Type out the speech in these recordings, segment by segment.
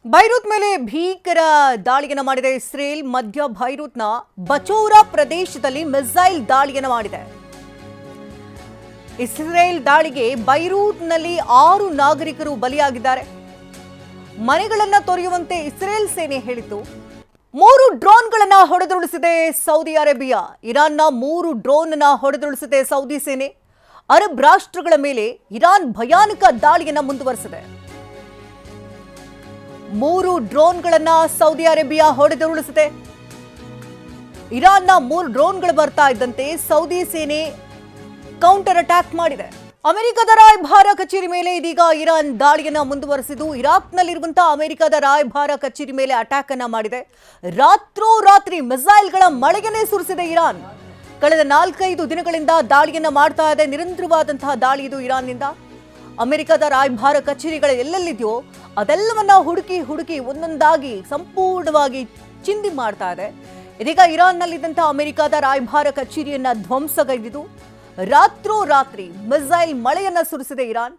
ಬೈರೂತ್ ಮೇಲೆ ಭೀಕರ ದಾಳಿಯನ್ನು ಮಾಡಿದೆ ಇಸ್ರೇಲ್. ಮಧ್ಯ ಬೈರೂತ್ನ ಬಚೌರಾ ಪ್ರದೇಶದಲ್ಲಿ ಮಿಸೈಲ್ ದಾಳಿಯನ್ನು ಮಾಡಿದೆ. ಇಸ್ರೇಲ್ ದಾಳಿಗೆ ಬೈರೂತ್ನಲ್ಲಿ 6 ನಾಗರಿಕರು ಬಲಿಯಾಗಿದ್ದಾರೆ. ಮನೆಗಳನ್ನು ತೊರೆಯುವಂತೆ ಇಸ್ರೇಲ್ ಸೇನೆ ಹೇಳಿತು. 3 ಡ್ರೋನ್ಗಳನ್ನು ಹೊಡೆದುರುಳಿಸಿದೆ ಸೌದಿ ಅರೇಬಿಯಾ. ಇರಾನ್ನ 3 ಡ್ರೋನ್ ಹೊಡೆದುರುಳಿಸಿದೆ ಸೌದಿ ಸೇನೆ. ಅರಬ್ ರಾಷ್ಟ್ರಗಳ ಮೇಲೆ ಇರಾನ್ ಭಯಾನಕ ದಾಳಿಯನ್ನು ಮುಂದುವರೆಸಿದೆ. 3 ಡ್ರೋನ್ಗಳನ್ನ ಸೌದಿ ಅರೇಬಿಯಾ ಹೊಡೆದುರುಳಿಸಿದೆ. ಇರಾನ್ನ 3 ಡ್ರೋನ್ಗಳು ಬರ್ತಾ ಇದ್ದಂತೆ ಸೌದಿ ಸೇನೆ ಕೌಂಟರ್ ಅಟ್ಯಾಕ್ ಮಾಡಿದೆ. ಅಮೆರಿಕದ ರಾಯಭಾರ ಕಚೇರಿ ಮೇಲೆ ಇದೀಗ ಇರಾನ್ ದಾಳಿಯನ್ನ ಮುಂದುವರೆಸಿದ್ದು, ಇರಾಕ್ನಲ್ಲಿರುವಂತಹ ಅಮೆರಿಕದ ರಾಯಭಾರ ಕಚೇರಿ ಮೇಲೆ ಅಟ್ಯಾಕ್ ಅನ್ನ ಮಾಡಿದೆ. ರಾತ್ರೋರಾತ್ರಿ ಮಿಸೈಲ್ಗಳ ಮಳೆಯನ್ನೇ ಸುರಿಸಿದೆ ಇರಾನ್. ಕಳೆದ 4-5 ದಿನಗಳಿಂದ ದಾಳಿಯನ್ನ ಮಾಡ್ತಾ ಇದೆ. ನಿರಂತರವಾದಂತಹ ದಾಳಿ ಇದು ಇರಾನ್ನಿಂದ. ಅಮೆರಿಕದ ರಾಯಭಾರ ಕಚೇರಿಗಳ ಎಲ್ಲೆಲ್ಲಿದೆಯೋ ಅದೆಲ್ಲವನ್ನ ಹುಡುಕಿ ಒಂದೊಂದಾಗಿ ಸಂಪೂರ್ಣವಾಗಿ ಚಿಂದಿ ಮಾಡ್ತಾ ಇದೆ. ಇದೀಗ ಇರಾನ್ನಲ್ಲಿದ್ದಂತಹ ಅಮೆರಿಕದ ರಾಯಭಾರ ಕಚೇರಿಯನ್ನ ಧ್ವಂಸಗೈದಿದ್ದು, ರಾತ್ರೋರಾತ್ರಿ ಮಿಸೈಲ್ ಮಳೆಯನ್ನ ಸುರಿಸಿದೆ ಇರಾನ್.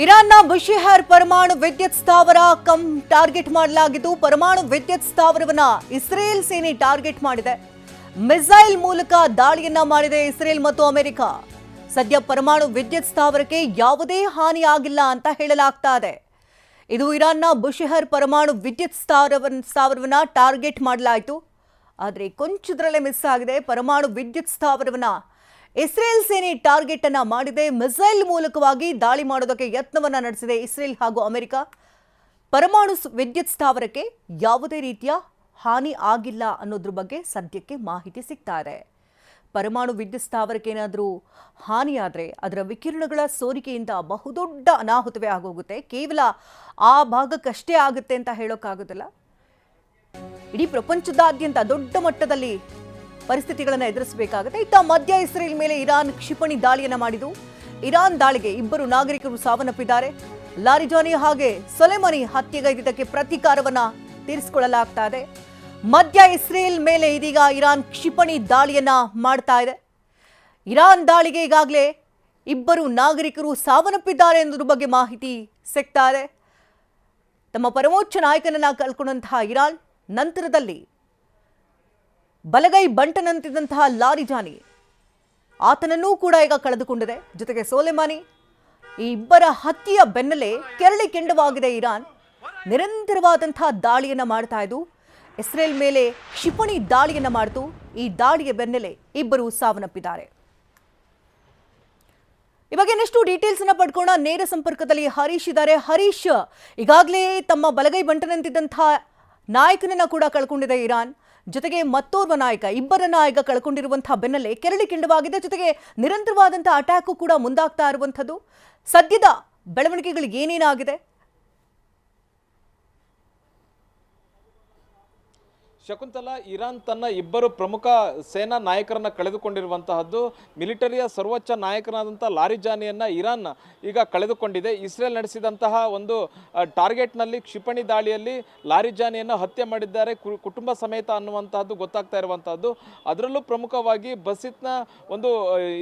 ಇರಾನ್ನ ಬುಶೆಹರ್ ಪರಮಾಣು ವಿದ್ಯುತ್ ಸ್ಥಾವರ ಟಾರ್ಗೆಟ್ ಮಾಡಲಾಗಿದ್ದು, ಪರಮಾಣು ವಿದ್ಯುತ್ ಸ್ಥಾವರವನ್ನ ಇಸ್ರೇಲ್ ಸೇನೆ ಟಾರ್ಗೆಟ್ ಮಾಡಿದೆ. ಮಿಸೈಲ್ ಮೂಲಕ ದಾಳಿಯನ್ನ ಮಾಡಿದೆ ಇಸ್ರೇಲ್ ಮತ್ತು ಅಮೆರಿಕ. ಸದ್ಯ ಪರಮಾಣು ವಿದ್ಯುತ್ ಸ್ಥಾವರಕ್ಕೆ ಯಾವುದೇ ಹಾನಿ ಆಗಿಲ್ಲ ಅಂತ ಹೇಳಲಾಗ್ತಾ ಇದೆ. ಇದು ಇರಾನ್ನ ಬುಶೆಹರ್ ಪರಮಾಣು ವಿದ್ಯುತ್ ಸ್ಥಾವರವನ್ನ ಟಾರ್ಗೆಟ್ ಮಾಡಲಾಯಿತು. ಆದರೆ ಕೊಂಚದರಲ್ಲೇ ಮಿಸ್ ಆಗಿದೆ. ಪರಮಾಣು ವಿದ್ಯುತ್ ಸ್ಥಾವರವನ್ನ ಇಸ್ರೇಲ್ ಸೇನೆ ಟಾರ್ಗೆಟ್ ಅನ್ನ ಮಾಡಿದೆ. ಮಿಸೈಲ್ ಮೂಲಕವಾಗಿ ದಾಳಿ ಮಾಡೋದಕ್ಕೆ ಯತ್ನವನ್ನ ನಡೆಸಿದೆ ಇಸ್ರೇಲ್ ಹಾಗೂ ಅಮೆರಿಕ. ಪರಮಾಣು ವಿದ್ಯುತ್ ಸ್ಥಾವರಕ್ಕೆ ಯಾವುದೇ ರೀತಿಯ ಹಾನಿ ಆಗಿಲ್ಲ ಅನ್ನೋದ್ರ ಬಗ್ಗೆ ಸದ್ಯಕ್ಕೆ ಮಾಹಿತಿ ಸಿಗ್ತಾ ಇದೆ. ಪರಮಾಣು ವಿದ್ಯುತ್ ಸ್ಥಾವರಕ್ಕೆ ಏನಾದರೂ ಹಾನಿಯಾದರೆ ಅದರ ವಿಕಿರಣಗಳ ಸೋರಿಕೆಯಿಂದ ಬಹುದೊಡ್ಡ ಅನಾಹುತವೇ ಆಗೋಗುತ್ತೆ. ಕೇವಲ ಆ ಭಾಗಕ್ಕಷ್ಟೇ ಆಗುತ್ತೆ ಅಂತ ಹೇಳೋಕ್ಕಾಗೋದಿಲ್ಲ. ಇಡೀ ಪ್ರಪಂಚದಾದ್ಯಂತ ದೊಡ್ಡ ಮಟ್ಟದಲ್ಲಿ ಪರಿಸ್ಥಿತಿಗಳನ್ನು ಎದುರಿಸಬೇಕಾಗುತ್ತೆ. ಇತ್ತ ಮಧ್ಯ ಇಸ್ರೇಲ್ ಮೇಲೆ ಇರಾನ್ ಕ್ಷಿಪಣಿ ದಾಳಿಯನ್ನು ಮಾಡಿದ್ದು, ಇರಾನ್ ದಾಳಿಗೆ 2 ನಾಗರಿಕರು ಸಾವನ್ನಪ್ಪಿದ್ದಾರೆ. ಲಾರಿಜಾನಿ ಹಾಗೆ ಸೊಲೆಮಾನಿ ಹತ್ಯೆಗೈದಿದ್ದಕ್ಕೆ ಪ್ರತೀಕಾರವನ್ನ ತೀರಿಸಿಕೊಳ್ಳಲಾಗ್ತಾ ಇದೆ. ಮಧ್ಯ ಇಸ್ರೇಲ್ ಮೇಲೆ ಇದೀಗ ಇರಾನ್ ಕ್ಷಿಪಣಿ ದಾಳಿಯನ್ನ ಮಾಡ್ತಾ ಇದೆ. ಇರಾನ್ ದಾಳಿಗೆ ಈಗಾಗಲೇ 2 ನಾಗರಿಕರು ಸಾವನ್ನಪ್ಪಿದ್ದಾರೆ ಎನ್ನುವುದ್ರ ಬಗ್ಗೆ ಮಾಹಿತಿ ಸಿಗ್ತಾ ಇದೆ. ತಮ್ಮ ಪರಮೋಚ್ಚ ನಾಯಕನನ್ನ ಕಳ್ಕೊಂಡಂತಹ ಇರಾನ್ ನಂತರದಲ್ಲಿ ಬಲಗೈ ಬಂಟನಂತಿದ್ದಂತಹ ಲಾರಿಜಾನಿ ಆತನನ್ನೂ ಕೂಡ ಈಗ ಕಳೆದುಕೊಂಡಿದೆ. ಜೊತೆಗೆ ಸೊಲೆಮಾನಿ, ಈ 2 ಹತ್ಯೆಯ ಬೆನ್ನಲ್ಲೇ ಕೆರಳಿ ಕೆಂಡವಾಗಿದೆ ಇರಾನ್. ನಿರಂತರವಾದಂತಹ ದಾಳಿಯನ್ನ ಮಾಡ್ತಾ ಇದ್ದು, ಇಸ್ರೇಲ್ ಮೇಲೆ ಕ್ಷಿಪಣಿ ದಾಳಿಯನ್ನ ಮಾಡಿತು. ಈ ದಾಳಿಯ ಬೆನ್ನಲ್ಲೇ 2 ಸಾವನ್ನಪ್ಪಿದ್ದಾರೆ. ಈ ಬಗ್ಗೆ ಇನ್ನಷ್ಟು ಡೀಟೇಲ್ಸ್ ಅನ್ನ ಪಡ್ಕೋಣ. ನೇರ ಸಂಪರ್ಕದಲ್ಲಿ ಹರೀಶ್ ಇದ್ದಾರೆ. ಹರೀಶ್, ಈಗಾಗಲೇ ತಮ್ಮ ಬಲಗೈ ಬಂಟನಂತಿದ್ದಂತಹ ನಾಯಕನನ್ನ ಕೂಡ ಕಳ್ಕೊಂಡಿದೆ ಇರಾನ್. ಜೊತೆಗೆ ಮತ್ತೋರ್ವ ನಾಯಕ, 2 ನಾಯಕ ಕಳ್ಕೊಂಡಿರುವಂತಹ ಬೆನ್ನಲ್ಲೇ ಕೆರಳಿ ಕೆಂಡವಾಗಿದೆ. ಜೊತೆಗೆ ನಿರಂತರವಾದಂತಹ ಅಟ್ಯಾಕು ಕೂಡ ಮುಂದಾಗ್ತಾ ಇರುವಂಥದ್ದು. ಸದ್ಯದ ಬೆಳವಣಿಗೆಗಳು ಏನೇನಾಗಿದೆ? ಶಕುಂತಲಾ, ಇರಾನ್ ತನ್ನ 2 ಪ್ರಮುಖ ಸೇನಾ ನಾಯಕರನ್ನು ಕಳೆದುಕೊಂಡಿರುವಂತಹದ್ದು. ಮಿಲಿಟರಿಯ ಸರ್ವೋಚ್ಚ ನಾಯಕನಾದಂಥ ಲಾರಿಜಾನಿಯನ್ನು ಇರಾನ್ ಈಗ ಕಳೆದುಕೊಂಡಿದೆ. ಇಸ್ರೇಲ್ ನಡೆಸಿದಂತಹ ಒಂದು ಟಾರ್ಗೆಟ್ನಲ್ಲಿ ಕ್ಷಿಪಣಿ ದಾಳಿಯಲ್ಲಿ ಲಾರಿಜಾನಿಯನ್ನು ಹತ್ಯೆ ಮಾಡಿದ್ದಾರೆ, ಕುಟುಂಬ ಸಮೇತ ಅನ್ನುವಂತಹದ್ದು ಗೊತ್ತಾಗ್ತಾ ಇರುವಂತಹದ್ದು. ಅದರಲ್ಲೂ ಪ್ರಮುಖವಾಗಿ ಬಸಿತ್ನ ಒಂದು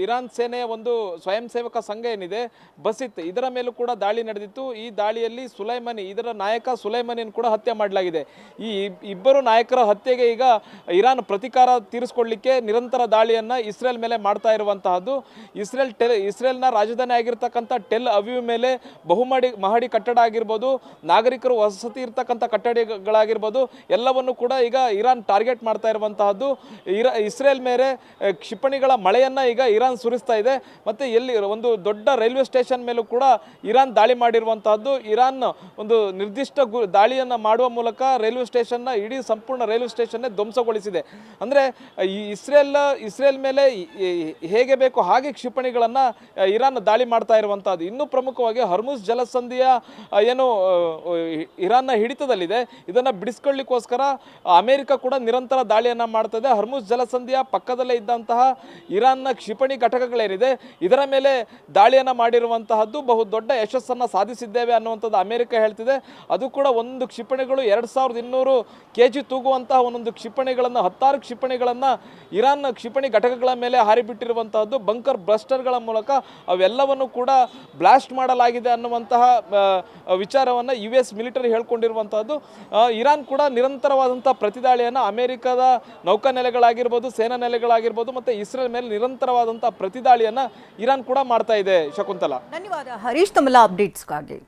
ಇರಾನ್ ಸೇನೆಯ ಒಂದು ಸ್ವಯಂ ಸೇವಕ ಸಂಘ ಏನಿದೆ ಬಸಿತ್, ಇದರ ಮೇಲೂ ಕೂಡ ದಾಳಿ ನಡೆದಿತ್ತು. ಈ ದಾಳಿಯಲ್ಲಿ ಸುಲೈಮಾನಿ, ಇದರ ನಾಯಕ ಸುಲೈಮಾನಿಯನ್ನು ಕೂಡ ಹತ್ಯೆ ಮಾಡಲಾಗಿದೆ. ಈ 2 ನಾಯಕರ ಹತ್ಯೆಗೆ ಈಗ ಇರಾನ್ ಪ್ರತೀಕಾರ ತೀರಿಸಿಕೊಳ್ಳಲಿಕ್ಕೆ ನಿರಂತರ ದಾಳಿಯನ್ನ ಇಸ್ರೇಲ್ ಮೇಲೆ ಮಾಡ್ತಾ ಇರುವಂತಹದ್ದು. ಇಸ್ರೇಲ್ನ ರಾಜಧಾನಿ ಆಗಿರ್ತಕ್ಕಂಥ ಟೆಲ್ ಅವೀವ್ ಮೇಲೆ ಮಹಡಿ ಕಟ್ಟಡ ಆಗಿರ್ಬೋದು, ನಾಗರಿಕರು ವಸತಿ ಇರ್ತಕ್ಕಂಥ ಕಟ್ಟಡಗಳಾಗಿರ್ಬೋದು, ಎಲ್ಲವನ್ನು ಕೂಡ ಈಗ ಇರಾನ್ ಟಾರ್ಗೆಟ್ ಮಾಡ್ತಾ ಇರುವಂತಹದ್ದು. ಇಸ್ರೇಲ್ ಮೇಲೆ ಕ್ಷಿಪಣಿಗಳ ಮಳೆಯನ್ನ ಈಗ ಇರಾನ್ ಸುರಿಸ್ತಾ ಇದೆ. ಮತ್ತೆ ಎಲ್ಲಿ ಒಂದು ದೊಡ್ಡ ರೈಲ್ವೆ ಸ್ಟೇಷನ್ ಮೇಲೂ ಕೂಡ ಇರಾನ್ ದಾಳಿ ಮಾಡಿರುವಂತಹದ್ದು. ಇರಾನ್ ಒಂದು ನಿರ್ದಿಷ್ಟ ದಾಳಿಯನ್ನ ಮಾಡುವ ಮೂಲಕ ರೈಲ್ವೆ ಸ್ಟೇಷನ್ನ ಇಡೀ ಸಂಪೂರ್ಣ ರೈಲ್ವೆ ಸ್ಟೇಷನ್ನೇ ಧ್ವಂಸಗೊಳಿಸಿದೆ. ಅಂದರೆ ಈ ಇಸ್ರೇಲ್ ಮೇಲೆ ಹೇಗೆ ಬೇಕು ಹಾಗೆ ಕ್ಷಿಪಣಿಗಳನ್ನು ಇರಾನ್ ದಾಳಿ ಮಾಡ್ತಾ ಇರುವಂತಹದ್ದು. ಇನ್ನೂ ಪ್ರಮುಖವಾಗಿ ಹರ್ಮುಜ್ ಜಲಸಂಧಿಯ ಏನು ಇರಾನ್ನ ಹಿಡಿತದಲ್ಲಿದೆ, ಇದನ್ನು ಬಿಡಿಸ್ಕೊಳ್ಳಿಕ್ಕೋಸ್ಕರ ಅಮೆರಿಕ ಕೂಡ ನಿರಂತರ ದಾಳಿಯನ್ನು ಮಾಡ್ತದೆ. ಹರ್ಮುಜ್ ಜಲಸಂಧಿಯ ಪಕ್ಕದಲ್ಲೇ ಇದ್ದಂತಹ ಇರಾನ್ನ ಕ್ಷಿಪಣಿ ಘಟಕಗಳೇನಿದೆ ಇದರ ಮೇಲೆ ದಾಳಿಯನ್ನು ಮಾಡಿರುವಂತಹದ್ದು ಬಹು ದೊಡ್ಡ ಯಶಸ್ಸನ್ನು ಸಾಧಿಸಿದ್ದೇವೆ ಅನ್ನುವಂಥದ್ದು ಅಮೆರಿಕ ಹೇಳ್ತಿದೆ. ಅದು ಕೂಡ ಒಂದು ಕ್ಷಿಪಣಿಗಳು 2200 kg ತೂಗುವಂಥ ಇರುವಂತಹ ಒಂದೊಂದು ಕ್ಷಿಪಣಿಗಳನ್ನು, 10 ಕ್ಷಿಪಣಿಗಳನ್ನು ಇರಾನ್ ಕ್ಷಿಪಣಿ ಘಟಕಗಳ ಮೇಲೆ ಹಾರಿಬಿಟ್ಟಿರುವಂತಹದ್ದು, ಬಂಕರ್ ಬ್ಲಸ್ಟರ್ಗಳ ಮೂಲಕ ಅವೆಲ್ಲವನ್ನು ಕೂಡ ಬ್ಲಾಸ್ಟ್ ಮಾಡಲಾಗಿದೆ ಅನ್ನುವಂತಹ ವಿಚಾರವನ್ನು US ಮಿಲಿಟರಿ ಹೇಳ್ಕೊಂಡಿರುವಂತಹದ್ದು. ಇರಾನ್ ಕೂಡ ನಿರಂತರವಾದಂತಹ ಪ್ರತಿದಾಳಿಯನ್ನು ಅಮೆರಿಕದ ನೌಕಾನೆಲೆಗಳಾಗಿರ್ಬೋದು, ಸೇನಾ ನೆಲೆಗಳಾಗಿರ್ಬೋದು ಮತ್ತು ಇಸ್ರೇಲ್ ಮೇಲೆ ನಿರಂತರವಾದಂತಹ ಪ್ರತಿದಾಳಿಯನ್ನು ಇರಾನ್ ಕೂಡ ಮಾಡ್ತಾ ಇದೆ. ಶಕುಂತಲಾ, ಧನ್ಯವಾದ ಹರೀಶ್ ತಮ್ಮೆಲ್ಲ ಅಪ್ಡೇಟ್ಸ್ಗಾಗಿ.